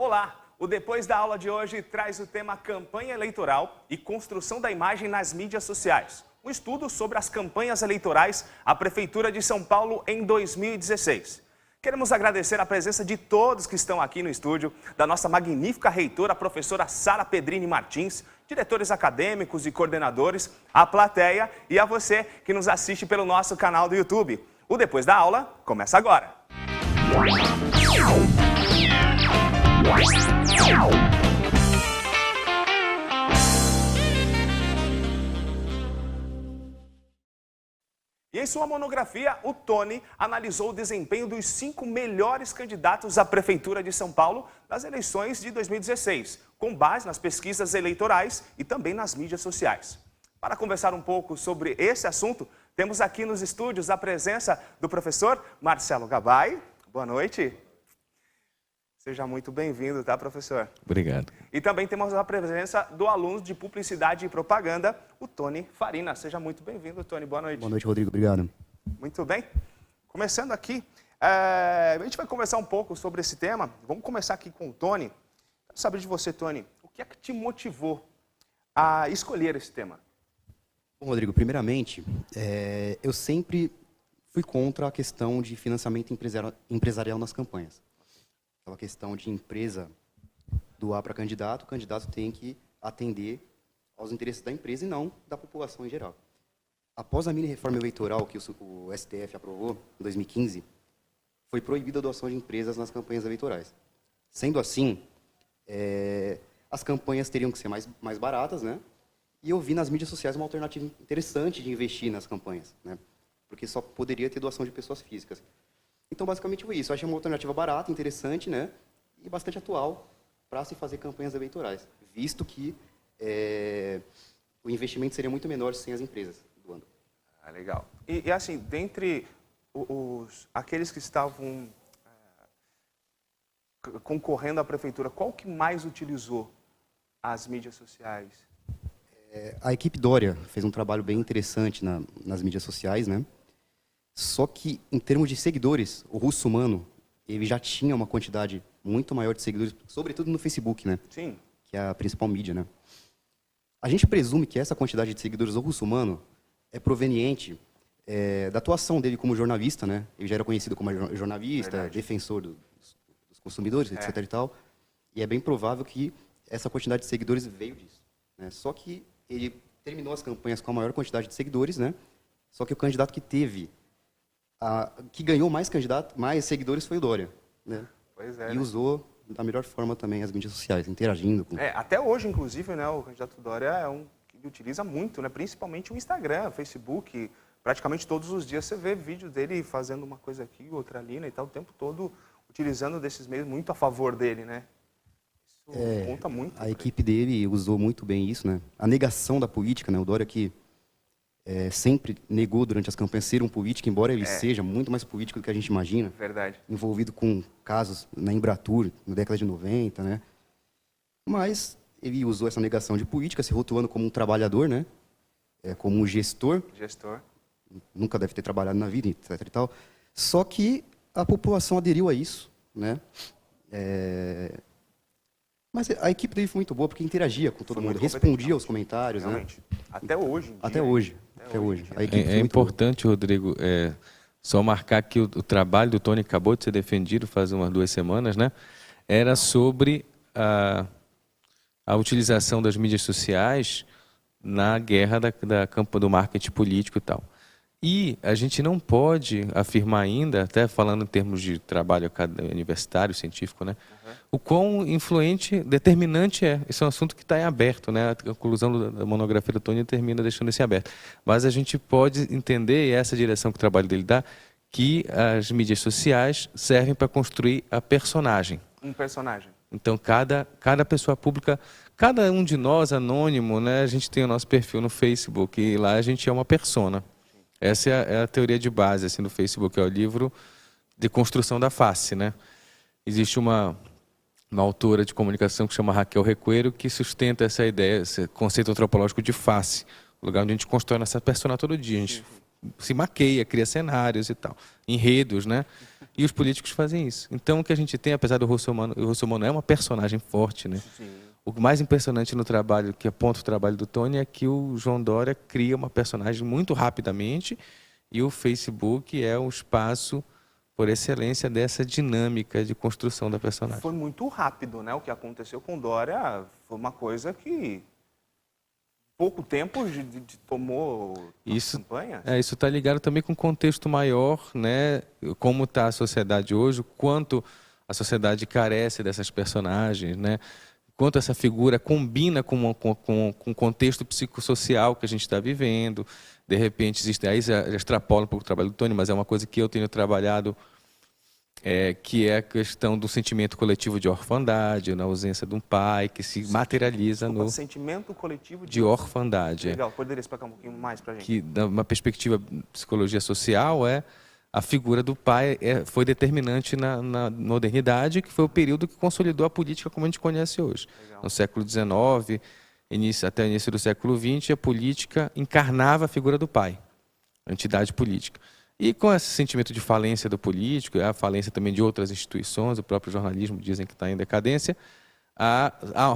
Olá! O Depois da Aula de hoje traz o tema campanha eleitoral e construção da imagem nas mídias sociais. Um estudo sobre as campanhas eleitorais à Prefeitura de São Paulo em 2016. Queremos agradecer a presença de todos que estão aqui no estúdio, da nossa magnífica reitora, a professora Sara Pedrini Martins, diretores acadêmicos e coordenadores, a plateia e a você que nos assiste pelo nosso canal do YouTube. O Depois da Aula começa agora! E em sua monografia, o Tony analisou o desempenho dos 5 melhores candidatos à Prefeitura de São Paulo nas eleições de 2016, com base nas pesquisas eleitorais e também nas mídias sociais. Para conversar um pouco sobre esse assunto, temos aqui nos estúdios a presença do professor Marcelo Gabay. Boa noite. Seja muito bem-vindo, tá, professor? Obrigado. E também temos a presença do aluno de Publicidade e Propaganda, o Tony Farina. Seja muito bem-vindo, Tony. Boa noite. Boa noite, Rodrigo. Obrigado. Muito bem. Começando aqui, a gente vai conversar um pouco sobre esse tema. Vamos começar aqui com o Tony. Quero saber de você, Tony, o que é que te motivou a escolher esse tema? Bom, Rodrigo, primeiramente, eu sempre fui contra a questão de financiamento empresarial nas campanhas. Aquela questão de empresa doar para candidato, o candidato tem que atender aos interesses da empresa e não da população em geral. Após a mini-reforma eleitoral que o STF aprovou em 2015, foi proibida a doação de empresas nas campanhas eleitorais. Sendo assim, as campanhas teriam que ser mais baratas, né? E eu vi nas mídias sociais uma alternativa interessante de investir nas campanhas, né? Porque só poderia ter doação de pessoas físicas. Então, basicamente, foi isso. Eu achei uma alternativa barata, interessante, né? E bastante atual para se fazer campanhas eleitorais, visto que o investimento seria muito menor sem as empresas doando. Ah, legal. E assim, dentre aqueles que estavam concorrendo à prefeitura, qual que mais utilizou as mídias sociais? A equipe Dória fez um trabalho bem interessante nas mídias sociais, né? Só que, em termos de seguidores, o Russomano, ele já tinha uma quantidade muito maior de seguidores, sobretudo no Facebook, né? Sim. Que é a principal mídia, né? A gente presume que essa quantidade de seguidores do Russomano é proveniente da atuação dele como jornalista, né? Ele já era conhecido como jornalista, Verdade. Defensor dos consumidores, etc. e tal. E é bem provável que essa quantidade de seguidores veio disso, né? Só que ele terminou as campanhas com a maior quantidade de seguidores, né? Só que o candidato que ganhou mais seguidores foi o Dória, né? Pois é. E usou da melhor forma também as mídias sociais, interagindo com... Até hoje, inclusive, né, o candidato Dória é um que utiliza muito, né, principalmente o Instagram, o Facebook. Praticamente todos os dias você vê vídeo dele fazendo uma coisa aqui, outra ali, né, e tal, o tempo todo utilizando desses meios muito a favor dele, né? Isso conta muito. A equipe dele usou muito bem isso, né? A negação da política, né? O Dória que sempre negou durante as campanhas ser um político, embora ele seja muito mais político do que a gente imagina. Verdade. Envolvido com casos na Embratur, na década de 90, né? Mas ele usou essa negação de política, se rotulando como um trabalhador, né? Como um gestor. Gestor. Nunca deve ter trabalhado na vida, etc. e tal. Só que a população aderiu a isso, né? Mas a equipe dele foi muito boa, porque interagia com todo mundo, respondia aos comentários, realmente. né? Até hoje. Até hoje. A equipe foi É muito boa. importante, Rodrigo, só marcar que o trabalho do Tony acabou de ser defendido faz umas 2 semanas, né? Era sobre a utilização das mídias sociais na guerra da campo do marketing político e tal. E a gente não pode afirmar ainda, até falando em termos de trabalho universitário, científico, né? O quão influente, determinante é. Esse é um assunto que está em aberto, né? A conclusão da monografia do Tony termina deixando esse aberto. Mas a gente pode entender, e essa direção que o trabalho dele dá, que as mídias sociais servem para construir a personagem. Um personagem. Então, cada pessoa pública, cada um de nós, anônimo, né? A gente tem o nosso perfil no Facebook e lá a gente é uma persona. Essa é a teoria de base assim, do Facebook, é o livro de construção da face, né? Existe uma autora de comunicação que chama Raquel Recuero, que sustenta essa ideia, esse conceito antropológico de face, o lugar onde a gente constrói nossa persona todo dia. A gente se maqueia, cria cenários e tal, enredos, né? E os políticos fazem isso. Então, o que a gente tem, apesar do Russomano, o Russomano é uma personagem forte, né? Sim. O mais impressionante no trabalho, que aponta o trabalho do Tony, é que o João Dória cria uma personagem muito rapidamente e o Facebook é um espaço por excelência dessa dinâmica de construção da personagem. Foi muito rápido, né? O que aconteceu com Dória foi uma coisa que pouco tempo tomou Isso, campanha. isso está ligado também com um contexto maior, né? Como está a sociedade hoje, o quanto a sociedade carece dessas personagens, né? Quanto essa figura combina com o contexto psicossocial que a gente está vivendo. De repente, existe, aí já extrapola um pouco o trabalho do Tony, mas é uma coisa que eu tenho trabalhado, que é a questão do sentimento coletivo de orfandade, na ausência de um pai, que se materializa no sentimento coletivo de orfandade. Legal, poderia explicar um pouquinho mais para a gente? Que, da uma perspectiva de psicologia social, a figura do pai foi determinante na modernidade, que foi o período que consolidou a política como a gente conhece hoje. Legal. No século XIX, até o início do século XX, a política encarnava a figura do pai, a entidade política. E com esse sentimento de falência do político, a falência também de outras instituições, o próprio jornalismo dizem que está em decadência,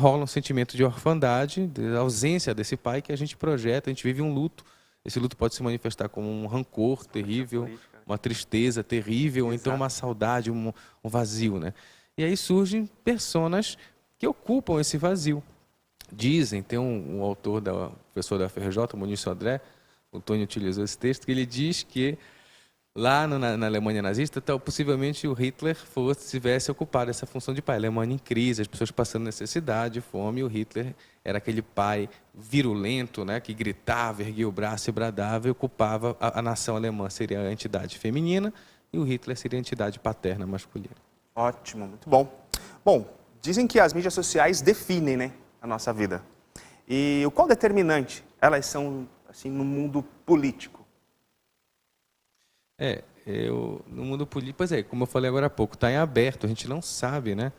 rola um sentimento de orfandade, de ausência desse pai que a gente projeta, a gente vive um luto. Esse luto pode se manifestar como um rancor terrível, uma tristeza terrível, ou então uma saudade, um vazio, né? E aí surgem personas que ocupam esse vazio. Dizem, tem um autor, professor da FRJ, o Muniz Sodré, o Tony utilizou esse texto, que ele diz que lá na Alemanha nazista, possivelmente o Hitler tivesse ocupado essa função de pai. A Alemanha em crise, as pessoas passando necessidade, fome, e o Hitler era aquele pai virulento, né, que gritava, erguia o braço e bradava, e ocupava a nação alemã. Seria a entidade feminina e o Hitler seria a entidade paterna masculina. Ótimo, muito bom. Bom, dizem que as mídias sociais definem, né, a nossa vida. E o qual determinante elas são assim, no mundo político? No mundo político, como eu falei agora há pouco, está em aberto, a gente não sabe, né,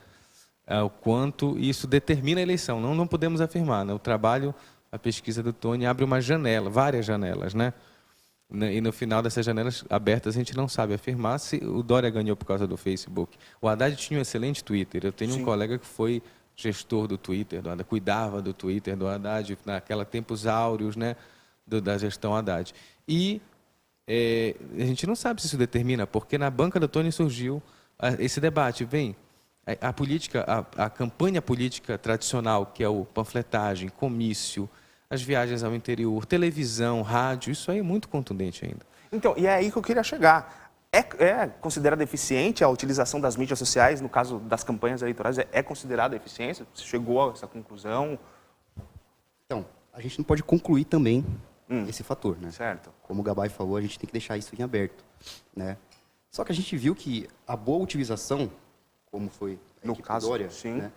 o quanto isso determina a eleição, não podemos afirmar, né? O trabalho, a pesquisa do Tony abre uma janela, várias janelas, né? E no final dessas janelas abertas a gente não sabe afirmar se o Dória ganhou por causa do Facebook. O Haddad tinha um excelente Twitter, eu tenho um colega que foi gestor do Twitter, cuidava do Twitter do Haddad, naquela tempos áureos, né, da gestão Haddad. E a gente não sabe se isso determina, porque na banca do Tony surgiu esse debate. A política, a campanha política tradicional, que é o panfletagem, comício, as viagens ao interior, televisão, rádio, isso aí é muito contundente ainda. Então, e é aí que eu queria chegar. É considerada eficiente a utilização das mídias sociais, no caso das campanhas eleitorais, é considerada eficiência? Você chegou a essa conclusão? Então, a gente não pode concluir também esse fator, né? Certo. Como o Gabay falou, a gente tem que deixar isso em aberto, né? Só que a gente viu que a boa utilização, como foi a equipe do Dória, né,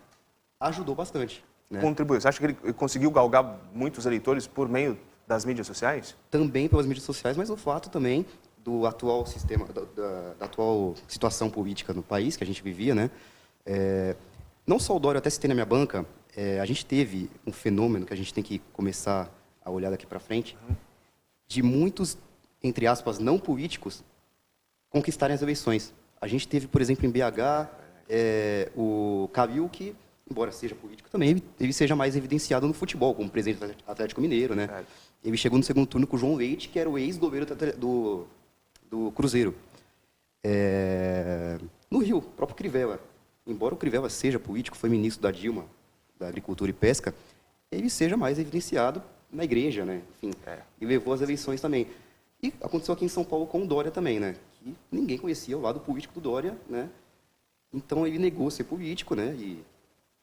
ajudou bastante, né? Contribuiu. Você acha que ele conseguiu galgar muitos eleitores por meio das mídias sociais? Também pelas mídias sociais, mas o fato também do atual sistema, da atual situação política no país que a gente vivia, né? Não só o Dória, até citei na minha banca, a gente teve um fenômeno que a gente tem que começar a olhar daqui para frente, de muitos, entre aspas, não políticos conquistarem as eleições. A gente teve, por exemplo, em BH, o Calil, que, embora seja político também, ele seja mais evidenciado no futebol, como presidente do Atlético Mineiro, né? Certo. Ele chegou no segundo turno com o João Leite, que era o ex-goleiro do Cruzeiro. No Rio, o próprio Crivella. Embora o Crivella seja político, foi ministro da Dilma, da Agricultura e Pesca, ele seja mais evidenciado na igreja, né? Enfim, e levou as eleições também. E aconteceu aqui em São Paulo com o Dória também, né? Que ninguém conhecia o lado político do Dória, né? Então ele negou ser político, né? E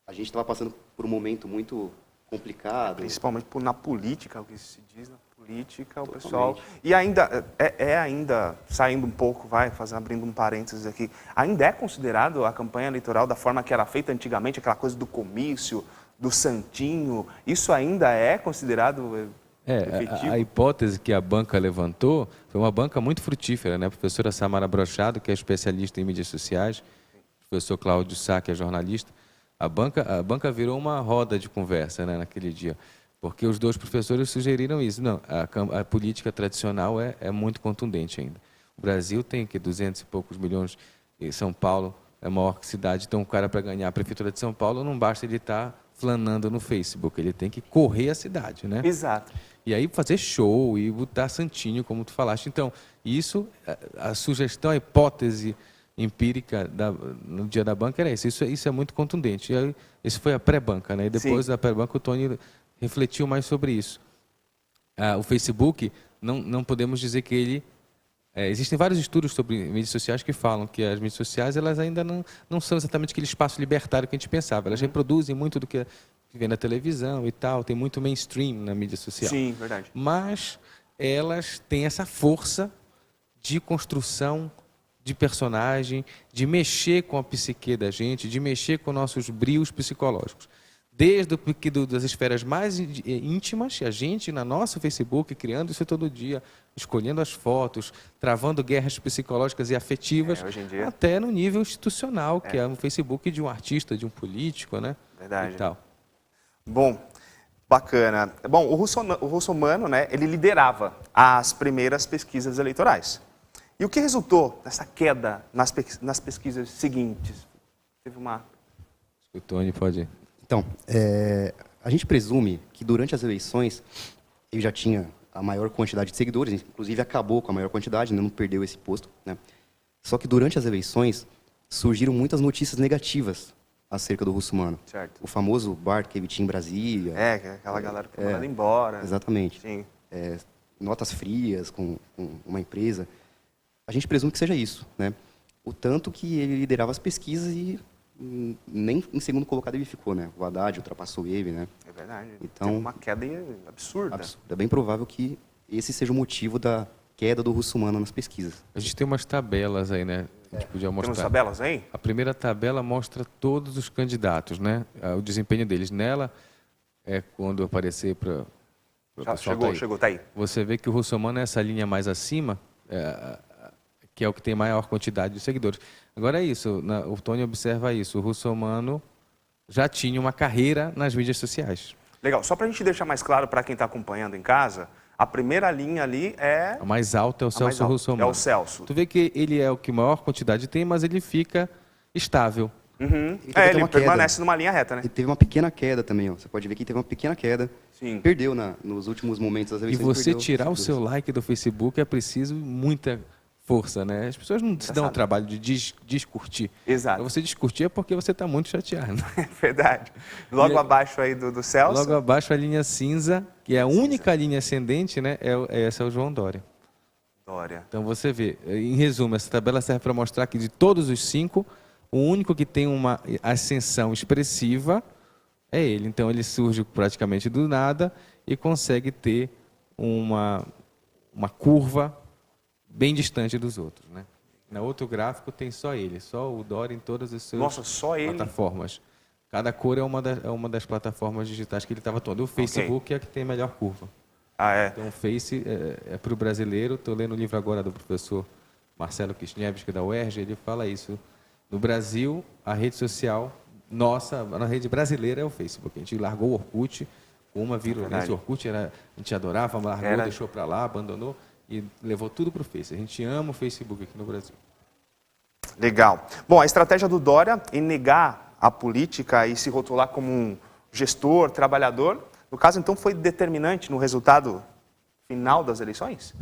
a gente estava passando por um momento muito complicado. Principalmente na política, o que se diz na política, o pessoal... E ainda, ainda saindo um pouco, abrindo um parênteses aqui, ainda é considerado a campanha eleitoral da forma que era feita antigamente, aquela coisa do comício, do santinho, isso ainda é considerado efetivo? A hipótese que a banca levantou foi uma banca muito frutífera, né? A professora Samara Brochado, que é especialista em mídias sociais, o professor Cláudio Sá, que é jornalista, a banca virou uma roda de conversa, né, naquele dia, porque os dois professores sugeriram isso. Não, a política tradicional é muito contundente ainda. O Brasil tem 200 e poucos milhões e São Paulo é a maior cidade, então o cara para ganhar a prefeitura de São Paulo não basta ele estar flanando no Facebook, ele tem que correr a cidade, né? Exato. E aí fazer show e botar santinho, como tu falaste. Então, isso, a sugestão, a hipótese empírica no dia da banca era isso é muito contundente. E aí, esse foi a pré-banca, né? E depois Sim. da pré-banca o Tony refletiu mais sobre isso. O Facebook, não podemos dizer que ele... existem vários estudos sobre mídias sociais que falam que as mídias sociais elas ainda não são exatamente aquele espaço libertário que a gente pensava. Elas reproduzem muito do que vê na televisão e tal, tem muito mainstream na mídia social. Sim, verdade. Mas elas têm essa força de construção de personagem, de mexer com a psique da gente, de mexer com nossos brios psicológicos. Desde das esferas mais íntimas, a gente na nosso Facebook, criando isso todo dia, escolhendo as fotos, travando guerras psicológicas e afetivas, hoje em dia. até no nível institucional, que é o Facebook de um artista, de um político, né? Verdade. E tal. Bom, bacana. Bom, o Russomano, né, ele liderava as primeiras pesquisas eleitorais. E o que resultou dessa queda nas pesquisas seguintes? Teve uma... O Tony pode... Então, a gente presume que durante as eleições ele já tinha a maior quantidade de seguidores, inclusive acabou com a maior quantidade, né, não perdeu esse posto, né? Só que durante as eleições surgiram muitas notícias negativas acerca do Russomano. Certo. O famoso bar que ele tinha em Brasília. que aquela galera foi mandada embora. Exatamente. Sim. Notas frias com uma empresa. A gente presume que seja isso, né? O tanto que ele liderava as pesquisas e nem em segundo colocado ele ficou, né? O Haddad ultrapassou ele, né? É verdade. Então, teve uma queda absurda. É bem provável que esse seja o motivo da queda do Russomano nas pesquisas. A gente tem umas tabelas aí, né? A gente podia mostrar. Temos tabelas aí? A primeira tabela mostra todos os candidatos, né? O desempenho deles. Nela, quando aparecer para o pessoal Chegou, tá aí. Você vê que o Russomano é essa linha mais acima, que é o que tem maior quantidade de seguidores. Agora é isso, o Tony observa isso. O Russomano já tinha uma carreira nas mídias sociais. Legal. Só para a gente deixar mais claro para quem está acompanhando em casa, a primeira linha ali é... A mais alta é o Celso Russomano. É o Celso. Tu vê que ele é o que maior quantidade tem, mas ele fica estável. Uhum. Ele permanece numa linha reta, né? Ele teve uma pequena queda também, ó. Você pode ver que teve uma pequena queda. Sim. Perdeu nos últimos momentos das E eleições. você tirar o seu like do Facebook é preciso muita força, né? As pessoas não se dão o trabalho de descurtir. Exato. Pra você descurtir é porque você está muito chateado. É verdade. Logo abaixo aí do Celso. Logo abaixo a linha cinza, que é a única linha ascendente, né? Essa é o João Dória. Dória. Então você vê, em resumo, essa tabela serve para mostrar que de todos os 5, o único que tem uma ascensão expressiva é ele. Então ele surge praticamente do nada e consegue ter uma curva bem distante dos outros, né? No outro gráfico tem só ele, só o Dória em todas as suas plataformas. Cada cor é uma das plataformas digitais que ele estava atuando. O Facebook é a que tem a melhor curva. Então o Face é para o brasileiro. Estou lendo o livro agora do professor Marcelo Kishnevski da UERJ, ele fala isso. No Brasil, a rede social nossa, a rede brasileira é o Facebook. A gente largou o Orkut com uma virulência. O Orkut a gente adorava, largou, deixou para lá, abandonou e levou tudo para o Face. A gente ama o Facebook aqui no Brasil. Legal. Bom, a estratégia do Dória em negar a política e se rotular como um gestor, trabalhador, no caso, então, foi determinante no resultado final das eleições?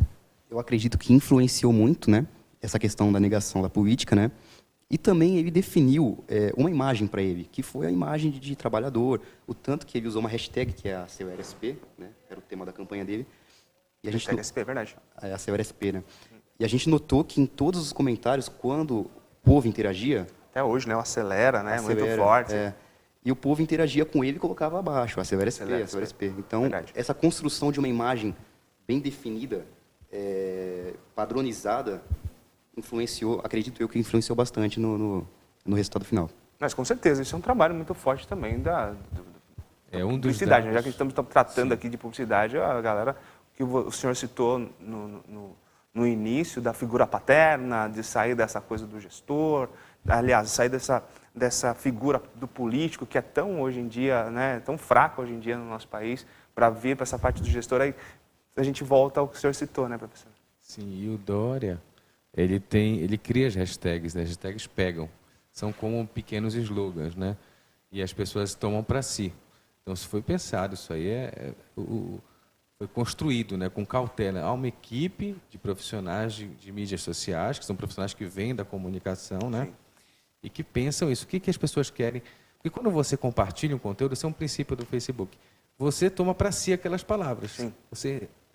Eu acredito que influenciou muito, né, essa questão da negação da política, né? E também ele definiu uma imagem para ele, que foi a imagem de trabalhador, o tanto que ele usou uma hashtag, que é a CEURSP, né? Era o tema da campanha dele. E a gente CEURSP, é verdade. A CEURSP, né? E a gente notou que em todos os comentários, quando o povo interagia... Até hoje, né? O acelera, né? Muito forte. E o povo interagia com ele e colocava abaixo, a CEURSP, a CEURSP. Então, essa construção de uma imagem bem definida, padronizada, influenciou, acredito eu, que influenciou bastante no resultado final. Mas com certeza, isso é um trabalho muito forte também da publicidade. Já que estamos tratando aqui de publicidade, a galera que o senhor citou no início, da figura paterna, de sair dessa coisa do gestor, aliás, sair dessa figura do político, que é tão hoje em dia, né, tão fraca hoje em dia no nosso país, para vir para essa parte do gestor, aí a gente volta ao que o senhor citou, né, professor? Sim, e o Dória ele cria as hashtags, né? As hashtags pegam. São como pequenos slogans, né? E as pessoas tomam para si. Então, se foi pensado, isso aí foi construído, né, com cautela. Há uma equipe de profissionais de mídias sociais, que são profissionais que vêm da comunicação, né? Sim. E que pensam isso. O que as pessoas querem? Porque quando você compartilha um conteúdo, esse é um princípio do Facebook. Você toma para si aquelas palavras. Sim.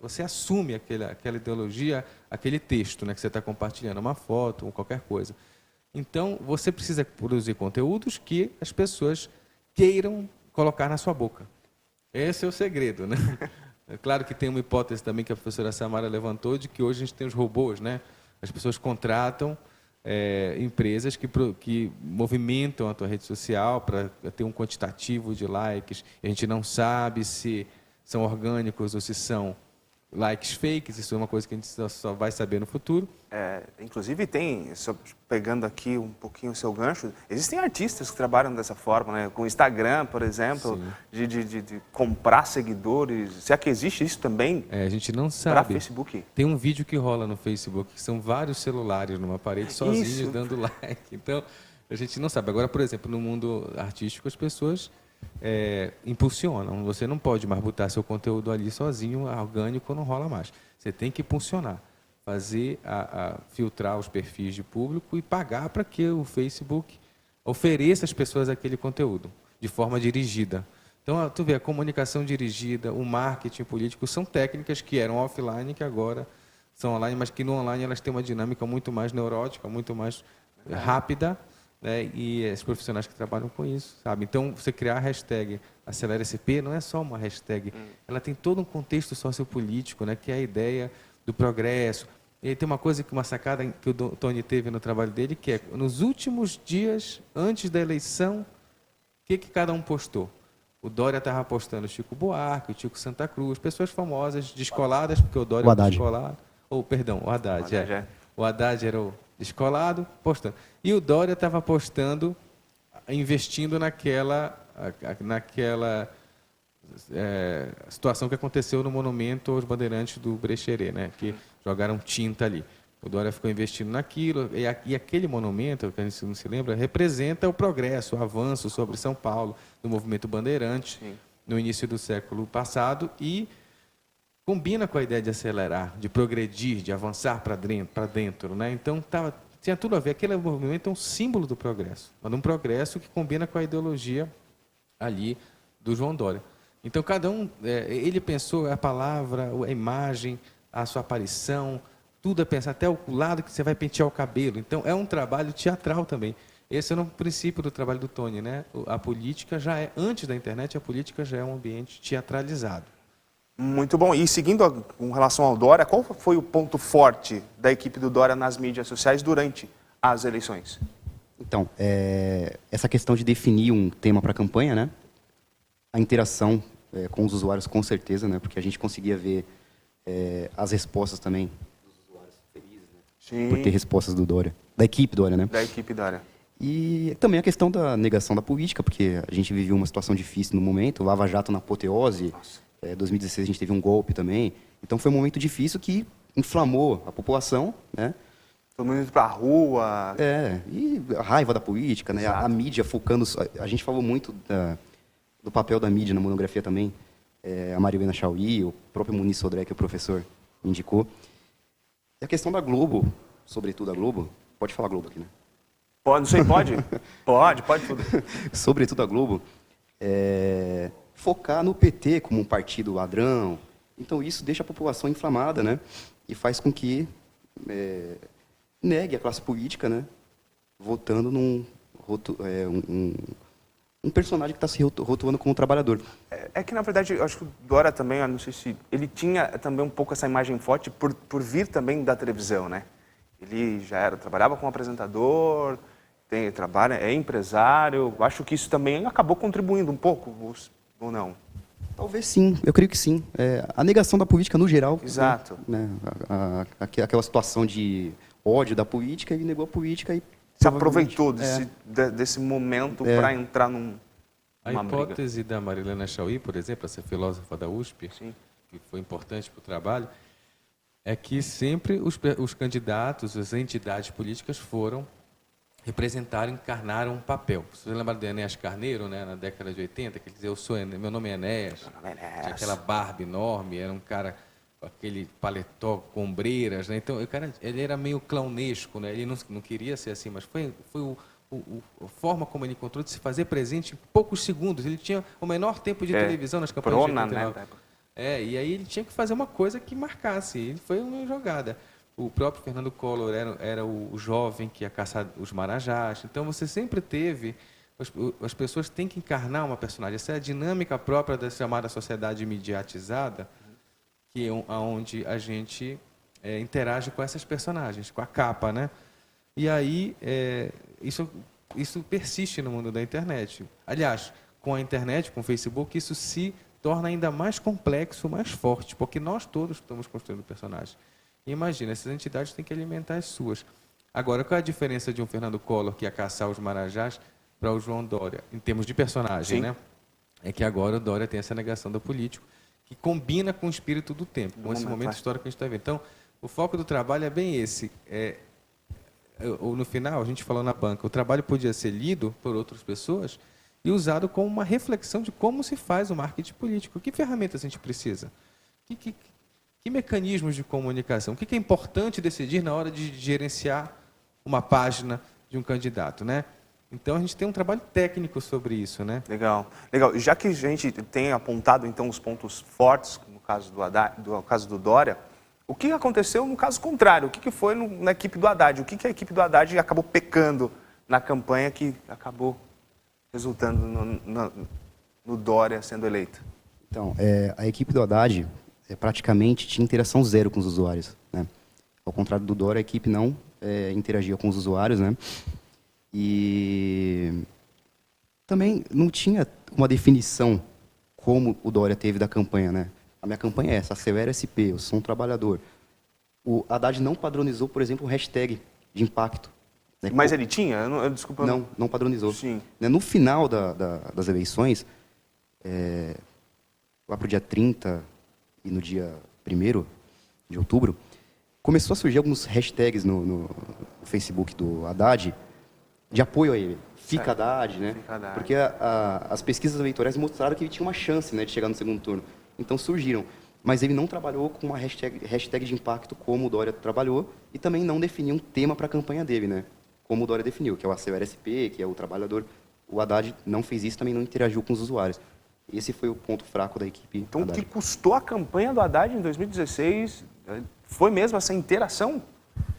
Você assume aquela ideologia, aquele texto, né, que você está compartilhando, uma foto ou qualquer coisa. Então, você precisa produzir conteúdos que as pessoas queiram colocar na sua boca. Esse é o segredo, né? É claro que tem uma hipótese também que a professora Samara levantou, de que hoje a gente tem os robôs, né? As pessoas contratam empresas que movimentam a tua rede social para ter um quantitativo de likes. A gente não sabe se são orgânicos ou se são likes fakes, isso é uma coisa que a gente só vai saber no futuro. Inclusive pegando aqui um pouquinho o seu gancho, existem artistas que trabalham dessa forma, né? Com o Instagram, por exemplo, de comprar seguidores. Será que existe isso também? A gente não sabe. Para Facebook? Tem um vídeo que rola no Facebook, que são vários celulares numa parede sozinhos dando like. Então, a gente não sabe. Agora, por exemplo, no mundo artístico, as pessoas impulsionam. Você não pode mais botar seu conteúdo ali sozinho, orgânico, não rola mais. Você tem que impulsionar, fazer filtrar os perfis de público e pagar para que o Facebook ofereça às pessoas aquele conteúdo de forma dirigida. Então, tu vê, a comunicação dirigida, o marketing político são técnicas que eram offline, que agora são online, mas que no online elas têm uma dinâmica muito mais neurótica, muito mais rápida, né? E os profissionais que trabalham com isso, sabe? Então, você criar a hashtag AceleraSCP não é só uma hashtag, ela tem todo um contexto sociopolítico, né? Que é a ideia do progresso. E aí tem uma sacada que o Tony teve no trabalho dele, que é, nos últimos dias, antes da eleição, o que cada um postou? O Dória estava postando o Chico Buarque, o Chico Santa Cruz, pessoas famosas, descoladas, porque o Dória era descolado. O Haddad, O Haddad era o descolado, postando. E o Dória estava postando, investindo naquela situação que aconteceu no monumento aos bandeirantes do Brecheret, né? Que jogaram tinta ali. O Dória ficou investindo naquilo, e aquele monumento, que a gente não se lembra, representa o progresso, o avanço sobre São Paulo, do movimento bandeirante, no início do século passado, e combina com a ideia de acelerar, de progredir, de avançar para dentro, né? Então, tinha tudo a ver. Aquele movimento é um símbolo do progresso, mas um progresso que combina com a ideologia ali do João Dória. Então, cada um, ele pensou a palavra, a imagem, a sua aparição, tudo a pensar, até o lado que você vai pentear o cabelo. Então, é um trabalho teatral também. Esse é o princípio do trabalho do Tony, né? A política antes da internet, a política já é um ambiente teatralizado. Muito bom. E seguindo com relação ao Dória, qual foi o ponto forte da equipe do Dória nas mídias sociais durante as eleições? Então, essa questão de definir um tema para a campanha, né? A interação com os usuários, com certeza, né? Porque a gente conseguia ver as respostas também dos usuários felizes, né? Sim. Por ter respostas do Dória, da equipe Dória, né? Da equipe Dória. E também a questão da negação da política, porque a gente vivia uma situação difícil no momento, o Lava Jato na apoteose, 2016 a gente teve um golpe também, então foi um momento difícil que inflamou a população, né? Todo mundo indo para a rua. E a raiva da política, né? A mídia focando, a gente falou muito do papel da mídia na monografia também, a Marilena Chauí, o próprio Muniz Sodré, que o professor indicou. E a questão da Globo, sobretudo a Globo, pode falar Globo aqui, né? Pode, não sei, pode? Pode tudo. Sobretudo a Globo, focar no PT como um partido ladrão. Então, isso deixa a população inflamada, né? E faz com que negue a classe política, né? Votando num um personagem que está se rotulando como trabalhador. É que, na verdade, eu acho que o Dória também, eu não sei se... Ele tinha também um pouco essa imagem forte por vir também da televisão, né? Ele trabalhava como apresentador, trabalha, é empresário. Acho que isso também acabou contribuindo um pouco, ou não? Talvez sim, eu creio que sim. A negação da política no geral. Exato. Né? Aquela situação de ódio da política, ele negou a política e se aproveitou desse momento para entrar numa briga. A hipótese da Marilena Chauí, por exemplo, essa filósofa da USP, que foi importante para o trabalho, é que sempre os candidatos, as entidades políticas representaram, encarnaram um papel. Você lembra do Enéas Carneiro, né, na década de 80, que ele dizia, meu nome é Enéas, tinha aquela barba enorme, era um cara com aquele paletó com ombreiras, né? Então, o cara, ele era meio clownesco, né? Ele não queria ser assim, mas foi a forma como ele encontrou de se fazer presente em poucos segundos. Ele tinha o menor tempo de televisão nas campanhas de 89. Né? E aí ele tinha que fazer uma coisa que marcasse. Ele foi uma jogada. O próprio Fernando Collor era o jovem que ia caçar os marajás. Então, você sempre teve... As pessoas têm que encarnar uma personagem. Essa é a dinâmica própria da chamada sociedade mediatizada, que é onde a gente interage com essas personagens, com a capa, né? E aí, isso persiste no mundo da internet. Aliás, com a internet, com o Facebook, isso se torna ainda mais complexo, mais forte, porque nós todos estamos construindo personagens. E imagina, essas entidades têm que alimentar as suas. Agora, qual é a diferença de um Fernando Collor que ia caçar os marajás para o João Dória, em termos de personagem, né? É que agora o Dória tem essa negação do político, que combina com o espírito do tempo, com esse momento histórico que a gente está vendo. Então, o foco do trabalho é bem esse. No final, a gente falou na banca, o trabalho podia ser lido por outras pessoas e usado como uma reflexão de como se faz o marketing político. Que ferramentas a gente precisa? Que mecanismos de comunicação? O que é importante decidir na hora de gerenciar uma página de um candidato, né? Então, a gente tem um trabalho técnico sobre isso, né? Legal. Já que a gente tem apontado, então, os pontos fortes, no caso do caso do Dória, o que aconteceu no caso contrário? O que foi na equipe do Haddad? O que a equipe do Haddad acabou pecando na campanha que acabou resultando no Dória sendo eleito? Então, a equipe do Haddad praticamente tinha interação zero com os usuários, né? Ao contrário do Dória, a equipe não interagia com os usuários, né? E também não tinha uma definição como o Dória teve da campanha, né? A minha campanha é essa, Acelera SP, eu sou um trabalhador. O Haddad não padronizou, por exemplo, o hashtag de impacto. Né? Mas ele tinha? Desculpa. Não padronizou. Sim. No final das eleições, lá para o dia 30 e no dia 1º de outubro, começou a surgir alguns hashtags no Facebook do Haddad, de apoio a ele. Fica Haddad, né? Fica Haddad. Porque as pesquisas eleitorais mostraram que ele tinha uma chance, né, de chegar no segundo turno. Então surgiram. Mas ele não trabalhou com uma hashtag de impacto como o Dória trabalhou e também não definiu um tema para a campanha dele, né? Como o Dória definiu, que é o Acelera SP, que é o trabalhador. O Haddad não fez isso, também não interagiu com os usuários. Esse foi o ponto fraco da equipe Então, Haddad. o que custou a campanha do Haddad em 2016 foi mesmo essa interação?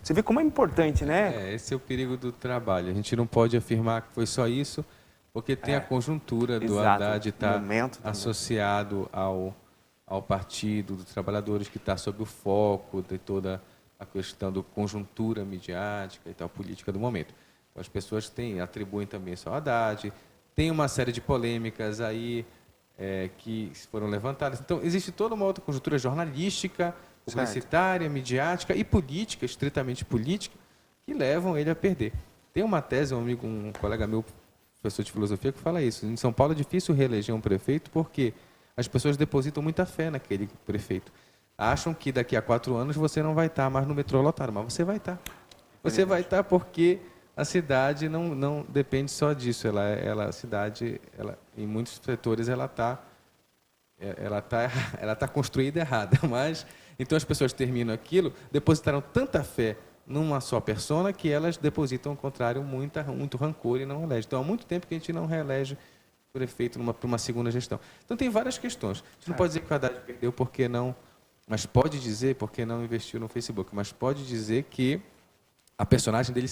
Você vê como é importante, né? Esse é o perigo do trabalho. A gente não pode afirmar que foi só isso, porque tem a conjuntura do Haddad estar associado ao Partido dos Trabalhadores, que está sob o foco de toda a questão da conjuntura midiática e tal, política do momento. Então, as pessoas atribuem também isso ao Haddad. Tem uma série de polêmicas aí que foram levantadas. Então, existe toda uma outra conjuntura jornalística, publicitária, midiática e política, estritamente política, que levam ele a perder. Tem uma tese, um colega meu, professor de filosofia, que fala isso. Em São Paulo é difícil reeleger um prefeito porque as pessoas depositam muita fé naquele prefeito. Acham que daqui a 4 anos você não vai estar mais no metrô lotado, mas você vai estar. Você vai estar porque a cidade não depende só disso. A cidade, em muitos setores, ela tá construída errada, mas então as pessoas terminam aquilo, depositaram tanta fé numa só persona que elas depositam, ao contrário, muito rancor e não elegem. Então, há muito tempo que a gente não reelege prefeito para uma segunda gestão. Então, tem várias questões. A gente não pode dizer que o Haddad perdeu porque não, mas pode dizer porque não investiu no Facebook, mas pode dizer que a personagem dele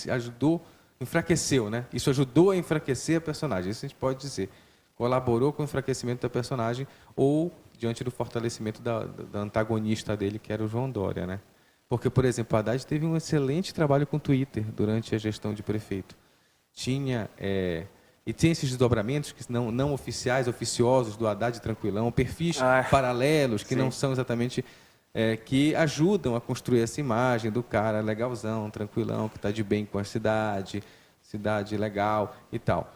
enfraqueceu, né? Isso ajudou a enfraquecer a personagem, isso a gente pode dizer. Colaborou com o enfraquecimento da personagem ou diante do fortalecimento da antagonista dele, que era o João Dória, né? Porque, por exemplo, o Haddad teve um excelente trabalho com o Twitter durante a gestão de prefeito. E tem esses desdobramentos que não oficiais, oficiosos do Haddad Tranquilão, perfis paralelos que não são exatamente... que ajudam a construir essa imagem do cara legalzão, tranquilão, que está de bem com a cidade legal e tal.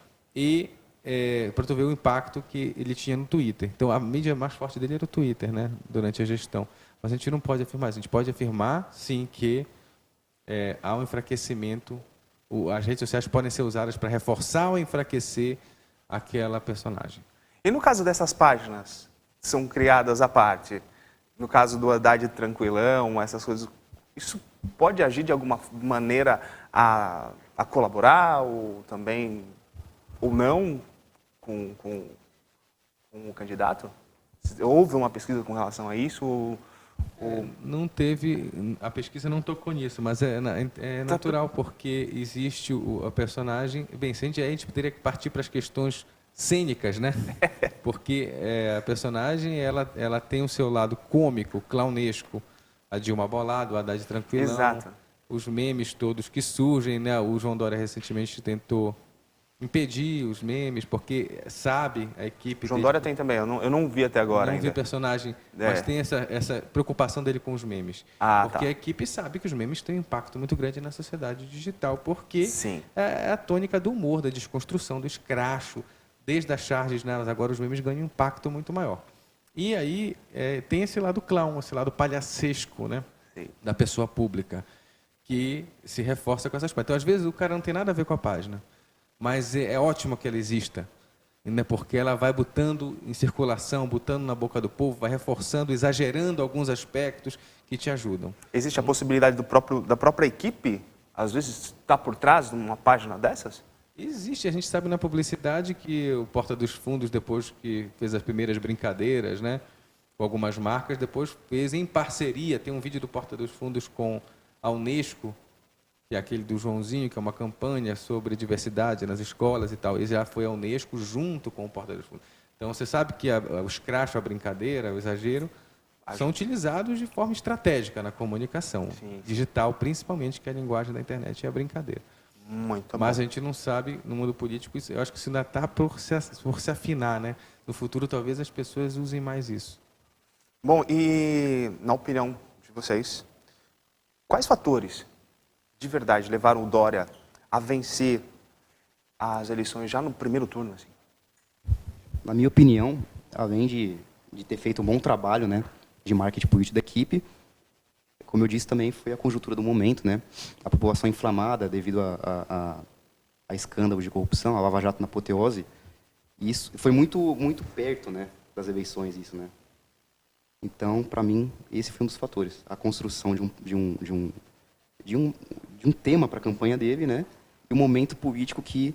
Para tu ver o impacto que ele tinha no Twitter. Então, a mídia mais forte dele era o Twitter, né, durante a gestão. mas a gente não pode afirmar isso. A gente pode afirmar, sim, que há um enfraquecimento. As redes sociais podem ser usadas para reforçar ou enfraquecer aquela personagem. E no caso dessas páginas, que são criadas à parte, no caso do Haddad Tranquilão, essas coisas, isso pode agir de alguma maneira a colaborar ou também, ou não, com o candidato? Houve uma pesquisa com relação a isso? Não teve, a pesquisa não tocou nisso, mas é natural, porque existe a personagem. Bem, se a gente teria que partir para as questões cênicas, né? Porque a personagem ela tem o seu lado cômico, clownesco, a Dilma Bolado, o Haddad Tranquilão, Exato. os memes todos que surgem, né? O João Dória recentemente tentou impedir os memes, porque sabe a equipe... João Dória tem também, eu não vi até agora não ainda. vi personagem, mas tem essa preocupação dele com os memes. Porque tá. a equipe sabe que os memes têm um impacto muito grande na sociedade digital, porque Sim. é a tônica do humor, da desconstrução, do escracho, desde as charges, né? Agora os memes ganham um impacto muito maior. E aí tem esse lado clown, esse lado palhacesco, né? Sim. Da pessoa pública, que se reforça com essas coisas. Então, às vezes, o cara não tem nada a ver com a página, mas é ótimo que ela exista, né? Porque ela vai botando em circulação, botando na boca do povo, vai reforçando, exagerando alguns aspectos que te ajudam. Existe a possibilidade da própria equipe, às vezes, estar por trás de uma página dessas? Existe, a gente sabe na publicidade que o Porta dos Fundos, depois que fez as primeiras brincadeiras, né, com algumas marcas, depois fez em parceria, tem um vídeo do Porta dos Fundos com a Unesco, que é aquele do Joãozinho, que é uma campanha sobre diversidade nas escolas e tal. Ele já foi à Unesco junto com o Porta dos Fundos. Então, você sabe que o escracho, a brincadeira, o exagero, são utilizados de forma estratégica na comunicação digital, principalmente, que é a linguagem da internet e a brincadeira. Muito Mas bom. a gente não sabe, no mundo político, eu acho que isso ainda está por se afinar, né? No futuro, talvez as pessoas usem mais isso. Bom, e na opinião de vocês, quais fatores de verdade levaram o Dória a vencer as eleições já no primeiro turno? Assim? Na minha opinião, além de ter feito um bom trabalho, né, de marketing político da equipe, como eu disse também, foi a conjuntura do momento, né? A população inflamada devido a escândalos de corrupção, a Lava Jato na apoteose. E isso foi muito perto, né, das eleições, isso, né? Então, para mim, esse foi um dos fatores. A construção de um tema para a campanha dele, né? E um momento político que,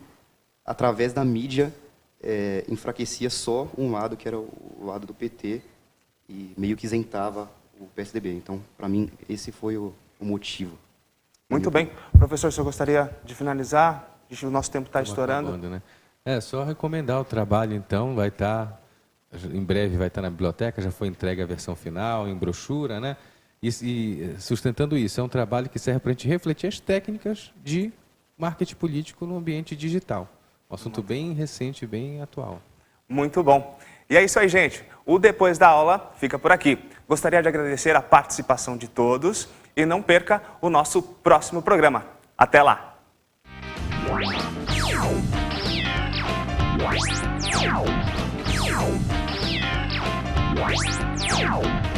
através da mídia, enfraquecia só um lado, que era o lado do PT, e meio que isentava o PSDB. Então, para mim, esse foi o motivo. Muito bem. Professor, o senhor gostaria de finalizar? O nosso tempo está estourando. Acabando, né? Só recomendar o trabalho, então, vai estar, em breve vai estar na biblioteca, já foi entregue a versão final, em brochura, né? E sustentando isso, é um trabalho que serve para a gente refletir as técnicas de marketing político no ambiente digital. Um assunto bem recente, bem atual. Muito bom. E é isso aí, gente. O Depois da Aula fica por aqui. Gostaria de agradecer a participação de todos e não perca o nosso próximo programa. Até lá! Wow.